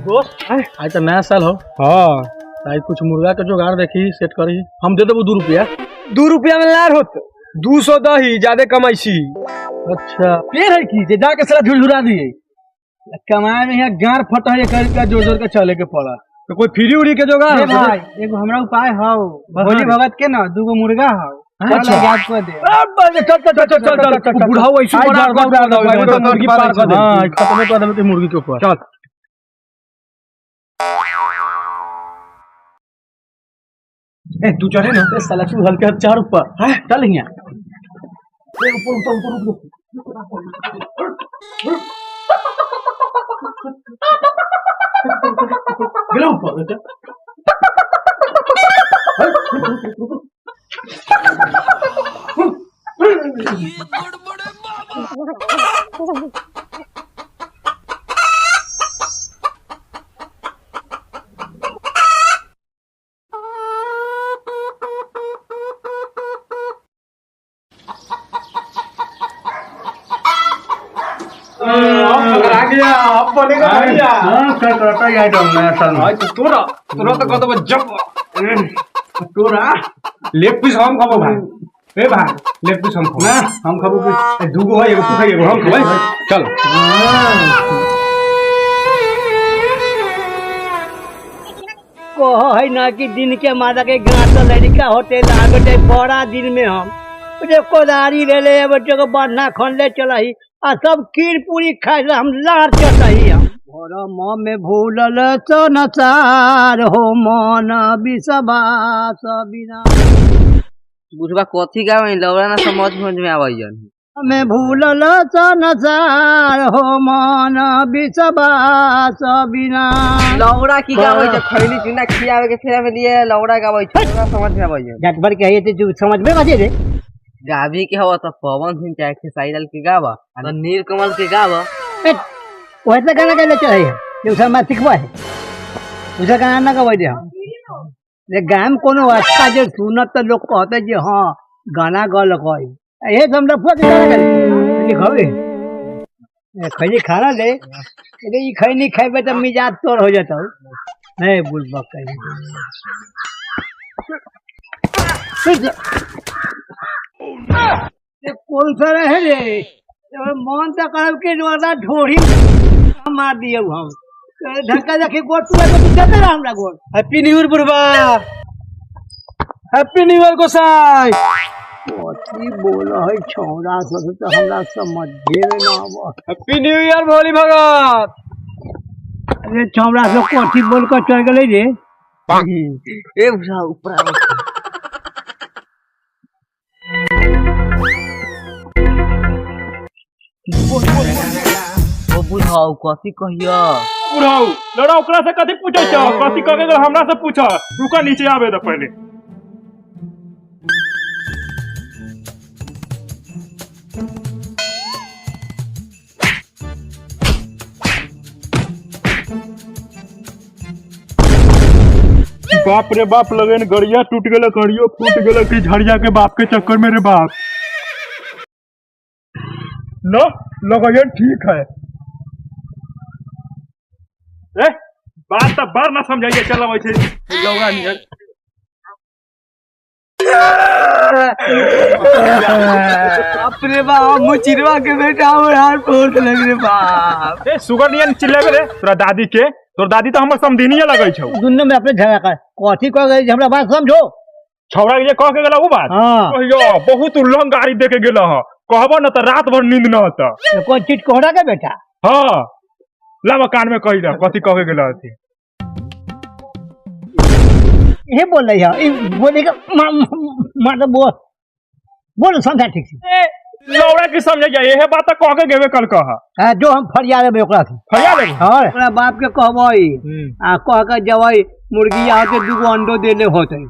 दोस्त आज तो नया साल हो। हाँ आज कुछ मुर्गा के जुगाड़ देखी सेट करी, हम दे देबो 2 रुपया। 2 रुपया में लार होत 200 दही ज्यादा कमाईसी। अच्छा पेड़ है की जे जाके सारा झुरझुरा दिए कमाए में यहाँ गार फटा है कर जोर जोर के चले के पड़ा। तो कोई फ्री उड़ी के जुगाड़ ए भाई एगो हमरा उपाय हौ भोली भगत के ना 2 मुर्गा हौ। अच्छा याद कर दे। चल बुढ़ाओ ऐसे बड़ा मुर्गी पार कर दे। हां खत्म कर देबे मुर्गी के ऊपर। चल ए तू चढ़े ना साला तू हल्के 4 ऊपर है चल यहां ए ऊपर गेलो ऊपर लेग पीस हम खाबो भाई। ए भाई लेग पीस हम खाबो ना, हम खाबो कि दूगो है एगो तू खाई एगो हम खाबो। चल कहो है ना कि दिन के मादा के गांठ लड़का होते लागते बड़ा दिन में हम जे कोदारी ले ले बच्चों को बढ़ना खन ले चलाई आ सब कीर पूरी खाए हम लार चटही हम भोर में भूलल चनचार हो मन विश्वास बिना बुढ़वा कथी गावे लौड़ा ना समझ में आवैयन में भूलल चनचार हो मन विश्वास बिना लौड़ा की गावे छ खैली चुना खियावे के फेरा में लिए लौड़ा गावे छ लौड़ा समझ में आवैयन जट भर के है तो समझ में बजे रे गावी के हवा तो पवन सिंह चाहे खेसारी के गावा और नीलकमल के गावा वैसा गाना गाने चाहिए जो सर मैं सिखवा है उसे गाना ना गवाई दे हम ये गाम कोनो अच्छा जे सुनत तो लोग कहते जे हां गाना गल कोई ये हम लफुआ के गाना गाली लिखवे ए खैनी खाना ले ये ई खैनी खाइबे त मिजाज तोर हो जाता नहीं बुझबा कहीं ये कौन सा है रे मन तो करब के वाला ढोरी मार दिए हम धक्का धक्की गोट टूटा तो चलते रहा हमरा गोट। हैप्पी न्यू ईयर बुढ़वा, हैप्पी न्यू ईयर गोसाई। कथी बोल है छौड़ा सब तो हमरा समझ में ना आवा। हैप्पी न्यू ईयर भोली भगत। अरे छौड़ा सब कथी बोल कर चल गेलै रे ए भुसा ऊपर आ ओ बुढ़ाऊ कथी कहिया बुढ़ाऊ लड़ा ओकरा से कथी पूछै छ कथी कहे गल हमरा से पूछ रुका नीचे आवे त पहले बाप रे बाप लगन गड़िया टूट गेल कड़ियो फूट गेल कि झड़िया के बाप के चक्कर में रे बाप लो लगन ठीक है ए बात तो बार ना समझाइए चल वैसे लौड़ा नियर अपने बाप मुचिरवा के बेटा और हार फोड़ लग रे बाप ए सुगर नियन चिल्लाबे रे तोरा दादी के तोर दादी तो हमर समधिनिया लगै छौ दुन्नो में अपने झगड़ा कर कथी कह गई हमरा बात समझो छौड़ा के जे कह के गेला उ बात हां कहियो बहुत उल्लंघ गाड़ी दे के गेला ह कहबो न त रात भर नींद न होता कोई चीज कोहड़ा के बेटा हां लावा कान में कहि दा कथी कह के गेला थी ये बोल रही है बोले का मतलब बोल समझा ठीक से लौड़ा की समझ जा ये बात तो कह के गेबे कल कहा जो हम फरियाद में ओकरा से फरियाद में हां ओकरा बाप के कहबई आ कह के जवई मुर्गी आ के 2 अंडो देले होते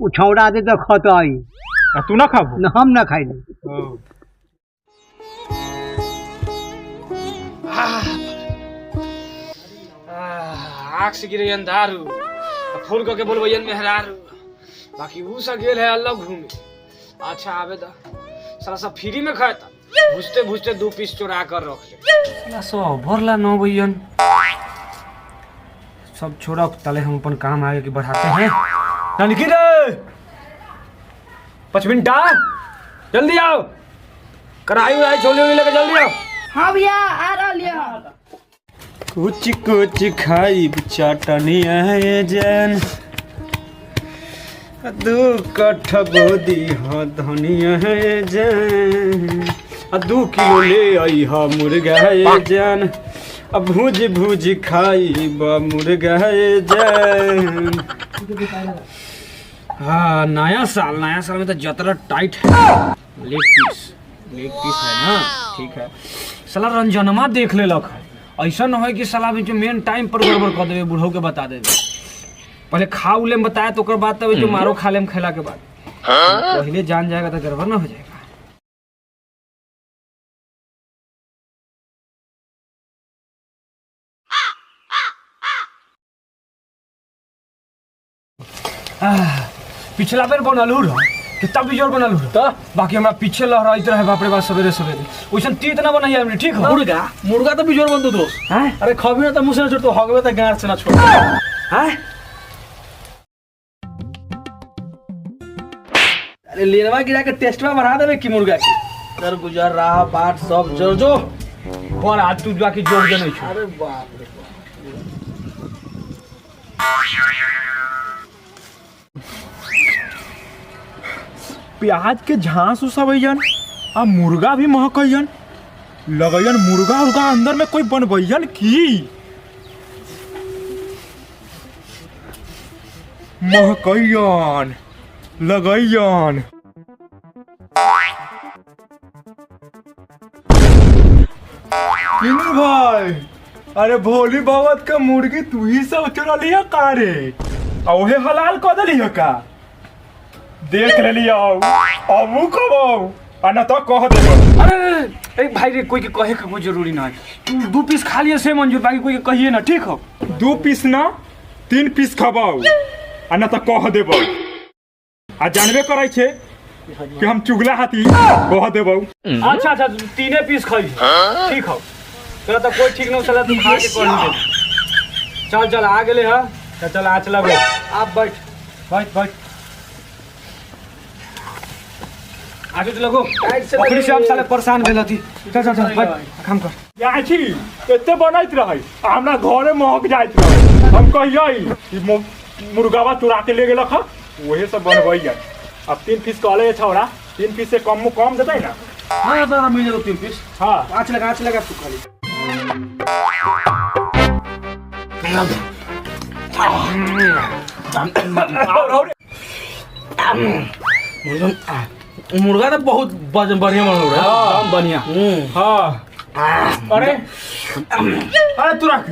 उ छौड़ा दे तो खतई तू ना खाबो न हम ना खाई आँख से गिरे अंधारू फोन करके बोलबैन मेहरारू बाकी ऊ सा गेल है अल्लाह घूमे अच्छा आवे दा सारा सब फ्री में खाता भुजते भुजते 2 पीस चुरा कर रख ले ना सो भरला 9 भैयन सब छोड़ा, ताले हम अपन काम आगे के बढ़ाते हैं। नानकी रे 5 मिनट जल्दी आओ, कढ़ाई उड़ाई छोले उड़े लेके जल्दी आओ। हाँ भैया आ रहा लिया। कुछ कुछ खाई चटनी है जैन, 2 कट्ठा बोदी हाँ धनिया है जैन, 2 किलो ले आई हा मुर्गा है जैन, अब भूज भूज खाई बा मुर्गा है जैन। हाँ नया साल में तो जतरा टाइट है। लेग पीस है ना, ठीक है। साला रंजनमा देख ले लख, ऐसा न हो कि साला भी जो मेन टाइम पर गड़बड़ कर देवे, बूढ़ों के बता देवे। पहले खा उले में बताया तो ओकर बाद तब जो मारो खा ले में खेला के बाद पहले जान जाएगा तो गड़बड़ ना हो जाएगा। पिछला बेर बनलू रहा कितना बिजोर बनलू रहा, तो बाकी हमरा पीछे लहराइत रहे बाप रे बाप सवेरे सवेरे, वैसन तीत ना बनाई हमने। ठीक है मुर्गा तो बिजोर बन दो दोस्त। अरे खबी ना तो मुँह से ना छोड़, तो हगवे तो गांठ से ना छोड़। अरे लेनवा गिरा के टेस्टवा बढ़ा देवे कि मुर्गा की सर गुजर रहा बाट सब जोर जो और आज तू बाकी जोर जने छो। अरे बाप रे प्याज के झांस उसबैयन आ मुर्गा भी महकैयन, लगैयन मुर्गा उर्गा अंदर में कोई बनबैयन की महकैयन लगैयन। किन्नू भाई, अरे भोली बाबत का मुर्गी तू ही सब चुरा लिया का रे, ओहे हलाल कह दलिया का देख ले लिया अबू कब आना तो कह दे। अरे भाई रे कोई के कहे का कोई जरूरी ना है, तू 2 पीस खा लिए से मंजूर, बाकी कोई के कहिए ना। ठीक हो 2 पीस ना 3 पीस खबाऊ आना तो कह देबो, आ जानबे करे छे कि हम चुगला हाथी कह देबो। अच्छा 3 पीस खाई। ठीक हो तेरा तो कोई ठीक नहीं चला, तू खा के कर ले। चल आ गेले हां, चल आ चला गो। आप बैठ आजू तो लगो पकड़ी से हम साले परेशान भेल थी। चल बैठ काम कर। याची एते बनैत रहे हमरा घरे महक जाइत रहे, हम कहियै कि मुर्गावा चुरा के ले गेलक वही सब बनबैया। अब 3 पीस कहले छौड़ा, 3 पीस से कम देतै ना। हां तो मिल जाओ 3 पीस। हां आँच लगा तू खाली। मुर्गा तो बहुत बढ़िया बन रहा है, एकदम बढ़िया। हाँ अरे तू रख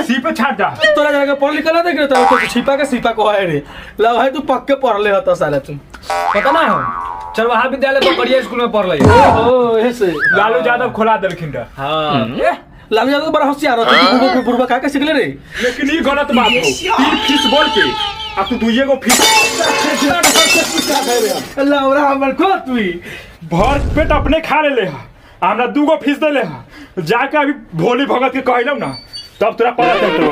सी पे छाट जा, तोरा जगह पढ़ लिखल ना देख रहे तो छिपा के सिपा को है रे लग है, तू पक्के पढ़ ले होता साले तुम पता ना हो चरवाहा विद्यालय पकड़िया स्कूल में पढ़ ले। ओहो ऐसे लालू यादव खोला देलखिन रे। हां लालू यादव तो बड़ा होशियार होता है, पूर्व का सीख ले रे। लेकिन ये गलत बात हो, 3 पीस बोल के अब तू 2 गो फीस लौरा हमर खो तू भर पेट अपने खा ले हमरा 2 गो फीस दे ले जाके अभी भोली भगत के कहलौ ना तब तोरा पता चलतो।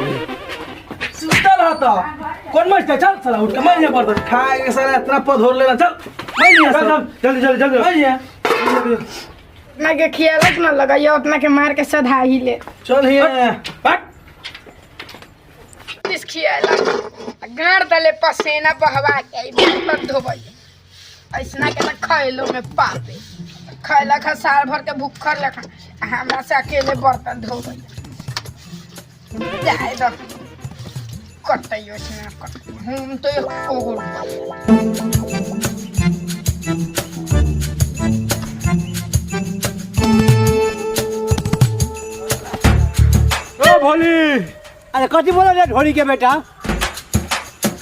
सुता रहता कौन मस्त चल साला उठ के मैं यहाँ पर खा के साला इतना पधोर लेना। चल मैं यहाँ जल्दी मैं यहाँ मैं के खियालत ना लगाइयो, अपना के मार के सधा ही ले। चल यहाँ बैठ इस खियाला गाड़ तले पसीना बहवा के बर्तन धोबई, ऐसना के ना खैलो में पापे खैला खा साल भर के भूखर लेखा हमरा से अकेले बर्तन धोबई जाए दो कटइयो से कट हम तो ओगुर। ओ भोली अरे कथी बोला रे ढोरी के बेटा,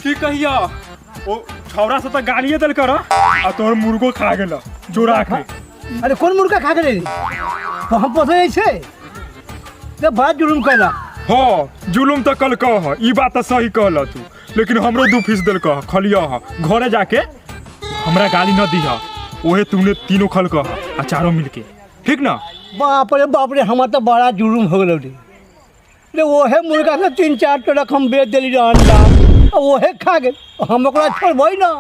की कहिया ओ छौरा से तो गालिए दल कर आ तोर मुर्गो खा गेल चोरा के। अरे कौन मुर्गा खा के तो हम पोसे छे तो बड़ा जुलुम कैला। हाँ जुलुम तो कल कह, ई बात तो सही कहल तू, लेकिन हमरो 2 पीस दिल कह खलिया घरे जाके हमरा गाली न दिहा, ओहे तूने 3 खल कह आ 4 मिलके, ठीक ना। बाप रे हमार तो बड़ा जुलुम हो गेल रे। रे वहे मुर्गा से 3-4 टरक हम बेच दिली अंडा और वहे खा गए हम ओकरा छोड़बै ना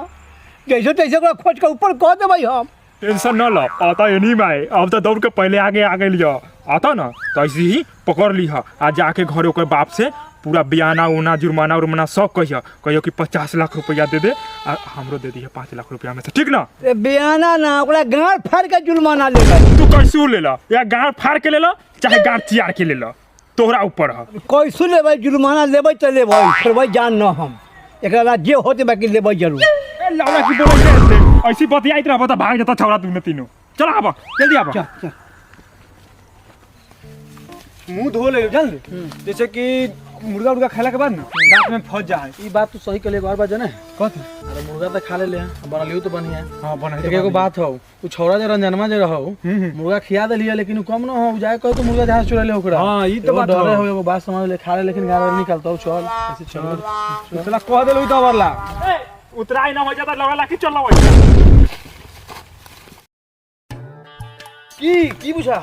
जैसे तैसे ओकरा खोज के ऊपर कह देबै हम। टेंशन न लो, आता ये नहीं भाई, अब तो दौड़ के पहले आगे आ गई लिया, आता ना तो ऐसे ही पकड़ ली है आ जाके घरे ओकर बाप से पूरा बयाना उना जुर्माना उर्माना सब कहियो कि 50 लाख रुपया दे दे आ हमरो दे दी है 5 लाख रुपया में से, ठीक ना? रे बयाना ना ओकरा गाड़ फाड़ के जुर्माना लेबै। तू कैसे ले ला, या गाड़ फाड़ के ले ला चाहे गाड़ चियार के ले ला, तोहरा ऊपर है। कैसे लेबै जुर्माना लेबै तो लेबै, छोड़बै जान न हम एकरा जे होते बाकी लेबै जरूर। ए लौड़ा की बोले ऐसी बतियाइत रहबा त भाग जाता छौरा तू तीनों। चल आबा जल्दी आबा। चल मुंह धो ले जल्दी, जैसे कि मुर्गा उर्गा खाला के बाद ना दांत में फंस जाए। ई बात तू सही कहले, एक और बात जाने कथी? अरे मुर्गा तो खा ले बनलियो तो बढ़िया। हां बना एगो बात हो, तू छौरा जे रंजनमा जे रहो मुर्गा खिया देलिए लेकिन उ कम न हो जाए कह तो मुर्गा जहां चुरा ले ओकरा। हां ई तो बात हो, एगो बात समझ ले, खा ले लेकिन गार निकालता हूं। चल ऐसे चल चला कह देलु तो वरला ए उतराई ना हो जाता लगला कि चल वही की बुझा?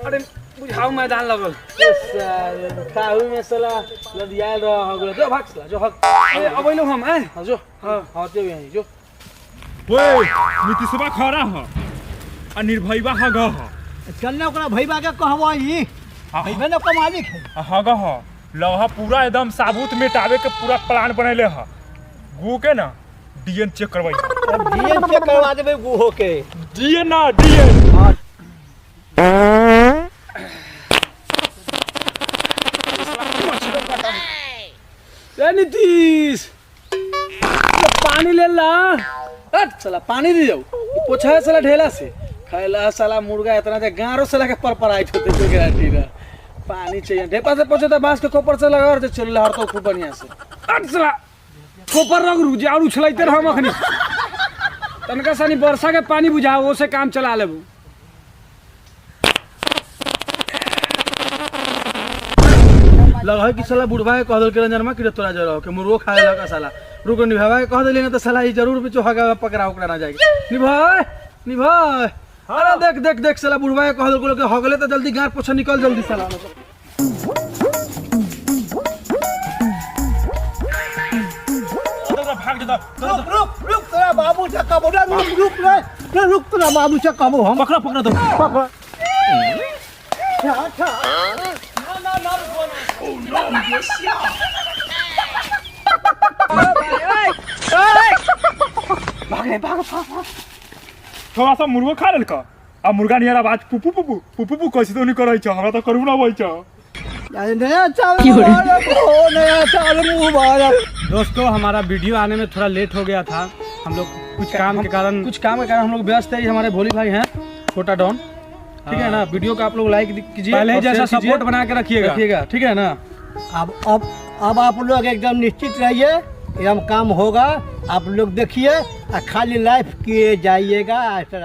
अरे बुझाऊ मैदान लगल खाऊ में साला लदियाल रहा हो गेल। जो भाग साला जो हक अबैलो हम जो हां ते यहीं जो ओए नीतीशवा खरा ह आ निर्भयवा हग ह। चल ना ओकरा भईबा के कहबै भईबे न को मालिक है। हग ह लहा पूरा एकदम साबुत मिटावे के पूरा प्लान बनैले ह। गु के ना डीएन चेक करवाई, डीएन चेक करवा देबै गुहो के। डीएन ना डीएन। हां ए नीतीश पानी ले ला। हट साला पानी दे जाओ, पोछा है साला ढेला से खाइला साला मुर्गा इतना जे गारो साला के परपराइत होते तो गारंटी ना। पानी चाहिए ढेपा से पोछे तो बांस के कोपर से लगा और चल लहर तो खूब बढ़िया से। हट साला कोपर रग रुजा और उछलैते हम अखनी तनका सानी वर्षा के पानी बुझाओ ओसे काम चला लेबू। लगा कि साला बुढ़वा के कह दल के रंजनमा कि तोरा जरा हो के मुर्गो खाए लगा साला रुको निभावा के कह देली ना तो साला ई जरूर बिचो हगा पकड़ा ओकरा ना जाएगी। निभाए अरे देख देख देख साला बुढ़वा के कह दल के हगले तो जल्दी गार पोछा निकल जल्दी साला। भाग जाता रुक तेरा बाबू से कबो ना रुक तेरा बाबू से कबो हम पकड़ा पकड़ा दो पकड़। थोड़ा सा मुर्गो खा लेल का आ मुर्गा नियर आवाज पुपू पुपू पुपू पुपू कैसे तो नहीं करे छ, हमरा तो करू ना होई छ। नया चावल मुंह मारा। दोस्तों हमारा वीडियो आने में थोड़ा लेट हो गया था, हम लोग कुछ काम के कारण हम लोग व्यस्त है। हमारे भोली भाई हैं छोटा डॉन, ठीक है ना? वीडियो को आप लोग लाइक कीजिए, पहले जैसा सपोर्ट बना के रखिएगा, ठीक है ना? अब आप लोग एकदम निश्चित रहिए, एकदम काम होगा। आप लोग देखिए और खाली लाइफ किए जाइएगा। ऐसा